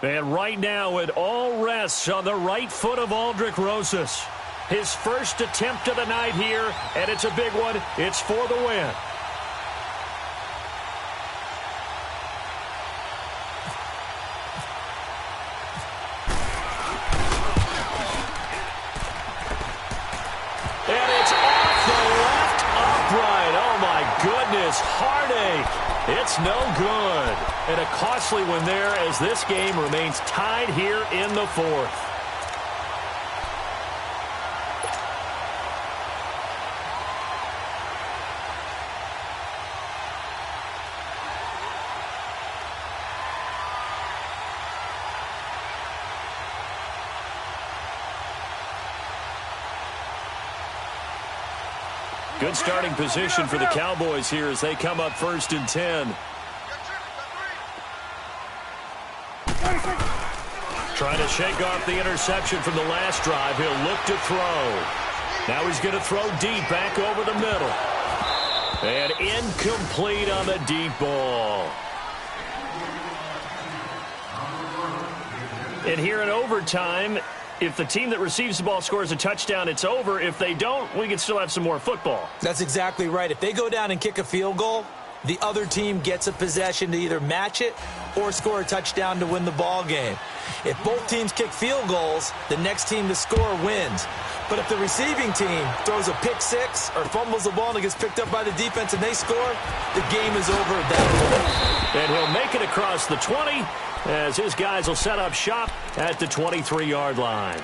And right now it all rests on the right foot of Aldrick Rosas. His first attempt of the night here, and it's a big one. It's for the win. And it's off the left upright. Oh, my goodness. Heartache. It's no good. And a costly one there as this game remains tied here in the 4th. Good starting position for the Cowboys here as they come up 1st and 10. Trying to shake off the interception from the last drive. He'll look to throw. Now he's going to throw deep back over the middle. And incomplete on the deep ball. And here in overtime, if the team that receives the ball scores a touchdown, it's over. If they don't, we can still have some more football. That's exactly right. If they go down and kick a field goal, the other team gets a possession to either match it or score a touchdown to win the ball game. If both teams kick field goals, the next team to score wins. But if the receiving team throws a pick six or fumbles the ball and it gets picked up by the defense and they score, the game is over at that point. And he'll make it across the 20 as his guys will set up shop at the 23-yard line.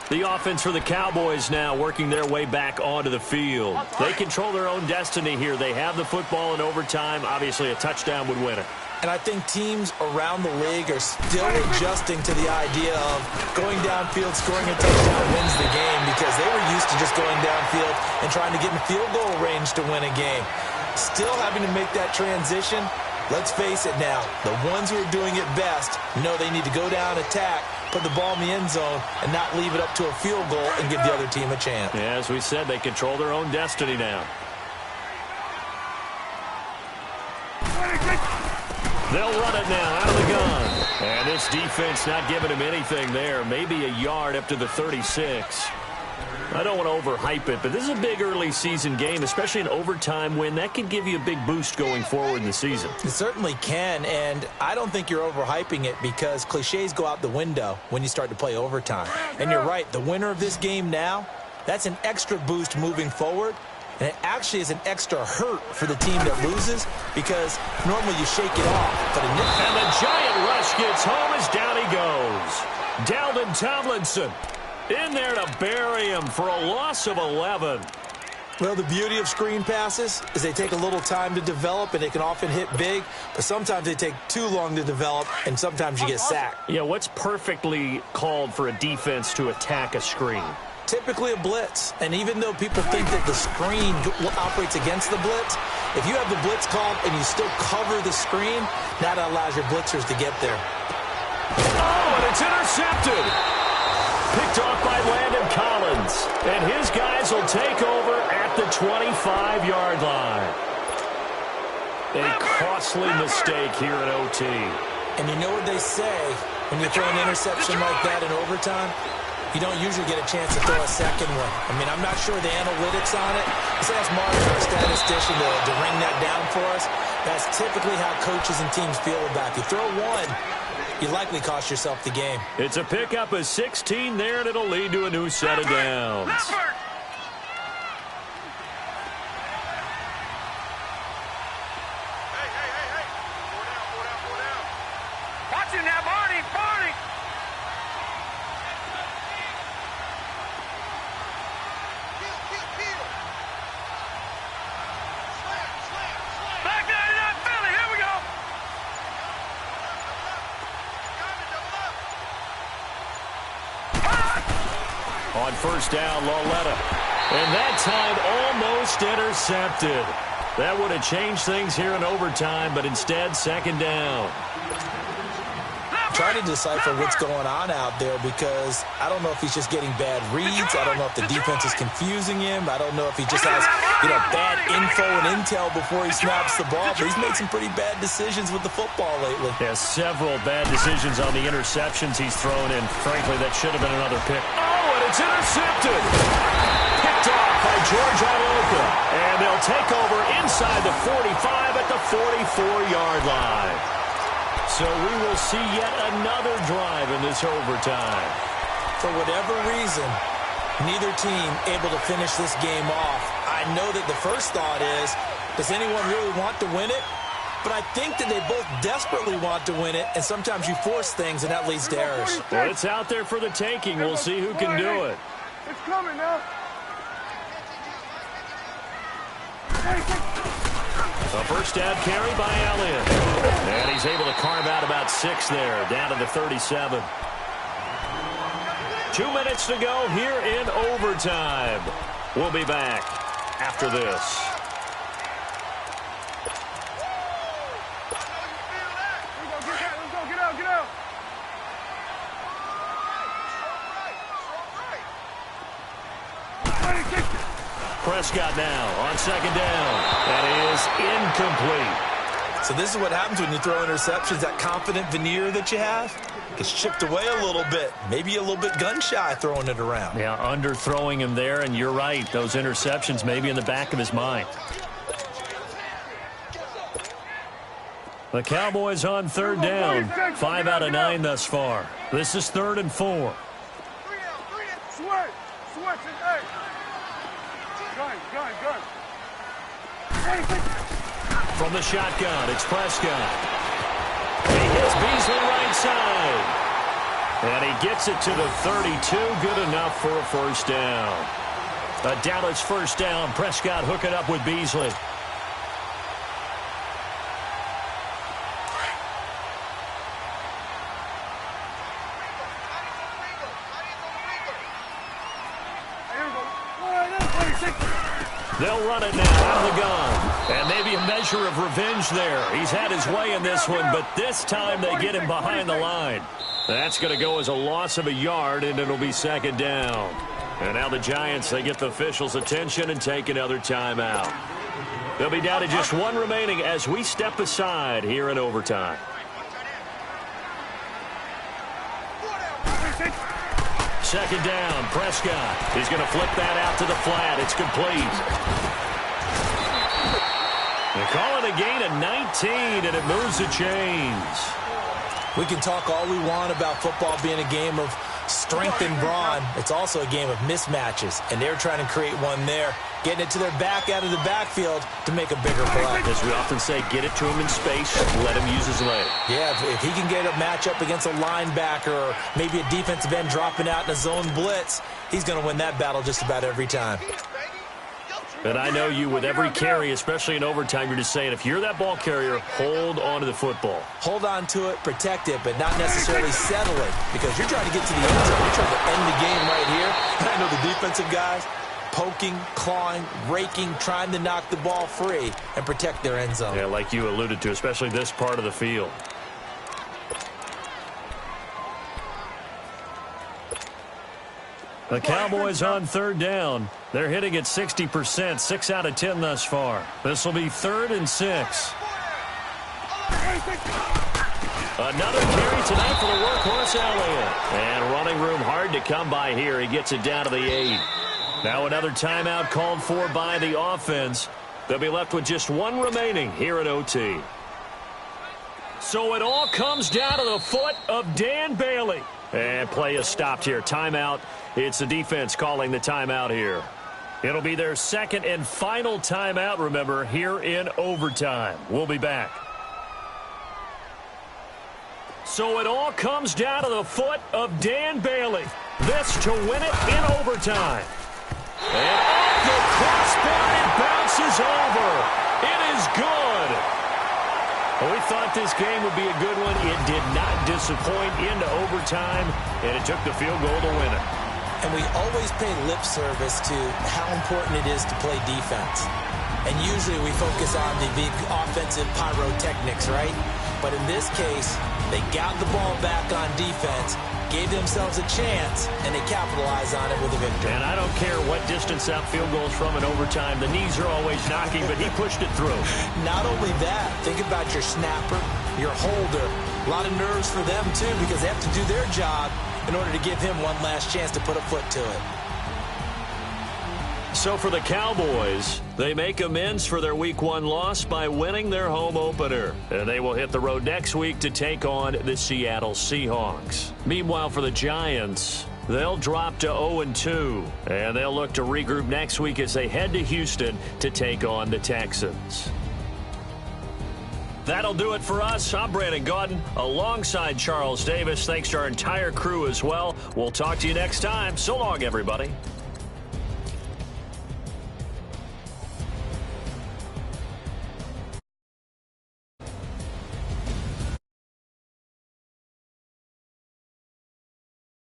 The offense for the Cowboys now working their way back onto the field. They control their own destiny here. They have the football in overtime. Obviously, a touchdown would win it. And I think teams around the league are still adjusting to the idea of going downfield, scoring a touchdown wins the game because they were used to just going downfield and trying to get in field goal range to win a game. Still having to make that transition. Let's face it now, the ones who are doing it best know they need to go down, attack, put the ball in the end zone, and not leave it up to a field goal and give the other team a chance. Yeah, as we said, they control their own destiny now. They'll run it now out of the gun. And this defense not giving him anything there. Maybe a yard up to the 36. I don't want to overhype it, but this is a big early season game, especially an overtime win. That can give you a big boost going forward in the season. It certainly can, and I don't think you're overhyping it because cliches go out the window when you start to play overtime. And you're right, the winner of this game now, that's an extra boost moving forward. And it actually is an extra hurt for the team that loses because normally you shake it off. But and the Giant rush gets home as down he goes. Dalvin Tomlinson in there to bury him for a loss of 11. Well, the beauty of screen passes is they take a little time to develop, and they can often hit big, but sometimes they take too long to develop, and sometimes you get sacked. Yeah, what's perfectly called for a defense to attack a screen? Typically a blitz, and even though people think that the screen operates against the blitz, if you have the blitz called and you still cover the screen, that allows your blitzers to get there. Oh, and it's intercepted. Picked off by Landon Collins. And his guys will take over at the 25-yard line. A costly mistake here at OT. And you know what they say when you throw an interception like that in overtime? You don't usually get a chance to throw a second one. I mean, I'm not sure the analytics on it. Let's ask Martin, our statistician, to ring that down for us. That's typically how coaches and teams feel about it. If you throw one, you likely cost yourself the game. It's a pickup of 16 there, and it'll lead to a new set of downs. Watch it now, Barney. Back there to that Philly. Here we go. On first down, Lauletta. And that time almost intercepted. That would have changed things here in overtime, but instead, second down. Trying to decipher what's going on out there because I don't know if he's just getting bad reads. I don't know if the defense is confusing him. I don't know if he just has, bad info and intel before he snaps the ball. But he's made some pretty bad decisions with the football lately. Yeah, several bad decisions on the interceptions he's thrown in. Frankly, that should have been another pick. Oh, and it's intercepted. Picked off by George Iloka. And they'll take over inside the 45 at the 44-yard line. So we will see yet another drive in this overtime. For whatever reason, neither team able to finish this game off. I know that the first thought is, does anyone really want to win it? But I think that they both desperately want to win it, and sometimes you force things, and that leads to errors. Well, it's out there for the taking. We'll see who can do it. It's coming now. A first down carry by Elliott. And he's able to carve out about 6 there, down to the 37. 2 minutes to go here in overtime. We'll be back after this. Let's go, get out. Prescott now on second down. That is incomplete. So this is what happens when you throw interceptions. That confident veneer that you have gets chipped away a little bit. Maybe a little bit gun-shy throwing it around. Yeah, underthrowing him there, and you're right. Those interceptions may be in the back of his mind. The Cowboys on third down. 5 out of 9 thus far. This is 3rd and 4. Switch it, hey. Gun. From the shotgun, it's Prescott. He hits Beasley right side. And he gets it to the 32. Good enough for a first down. A Dallas first down. Prescott hooking up with Beasley. They'll run it now out of the gun. And maybe a measure of revenge there. He's had his way in this one, but this time they get him behind the line. That's going to go as a loss of a yard, and it'll be second down. And now the Giants, they get the officials' attention and take another timeout. They'll be down to just 1 remaining as we step aside here in overtime. Second down, Prescott. He's going to flip that out to the flat. It's complete. They call it a gain of 19, and it moves the chains. We can talk all we want about football being a game of strength and brawn. It's also a game of mismatches, and they're trying to create one there, getting it to their back out of the backfield to make a bigger play. As we often say, get it to him in space, let him use his leg. Yeah, if he can get a matchup against a linebacker or maybe a defensive end dropping out in a zone blitz, he's going to win that battle just about every time. And I know you, with every carry, especially in overtime, you're just saying, if you're that ball carrier, hold on to the football. Hold on to it, protect it, but not necessarily settle it, because you're trying to get to the end zone. You're trying to end the game right here. And I know the defensive guys poking, clawing, raking, trying to knock the ball free and protect their end zone. Yeah, like you alluded to, especially this part of the field. The Cowboys on third down. They're hitting at 60%, 6 out of 10 thus far. This will be 3rd and 6. Another carry tonight for the workhorse Elliott. And running room hard to come by here. He gets it down to the 8. Now another timeout called for by the offense. They'll be left with just one remaining here at OT. So it all comes down to the foot of Dan Bailey. And play is stopped here. Timeout. It's the defense calling the timeout here. It'll be their second and final timeout, remember, here in overtime. We'll be back. So it all comes down to the foot of Dan Bailey. This to win it in overtime. And off the crossbar, it bounces over. It is good. We thought this game would be a good one. It did not disappoint into overtime, and it took the field goal to win it. And we always pay lip service to how important it is to play defense. And usually we focus on the big offensive pyrotechnics, right? But in this case, they got the ball back on defense, gave themselves a chance, and they capitalized on it with a victory. And I don't care what distance that field goes from in overtime. The knees are always knocking, but he pushed it through. Not only that, think about your snapper, your holder. A lot of nerves for them, too, because they have to do their job in order to give him one last chance to put a foot to it. So for the Cowboys, they make amends for their Week 1 loss by winning their home opener. And they will hit the road next week to take on the Seattle Seahawks. Meanwhile, for the Giants, they'll drop to 0-2. And they'll look to regroup next week as they head to Houston to take on the Texans. That'll do it for us. I'm Brandon Gaudin alongside Charles Davis. Thanks to our entire crew as well. We'll talk to you next time. So long, everybody.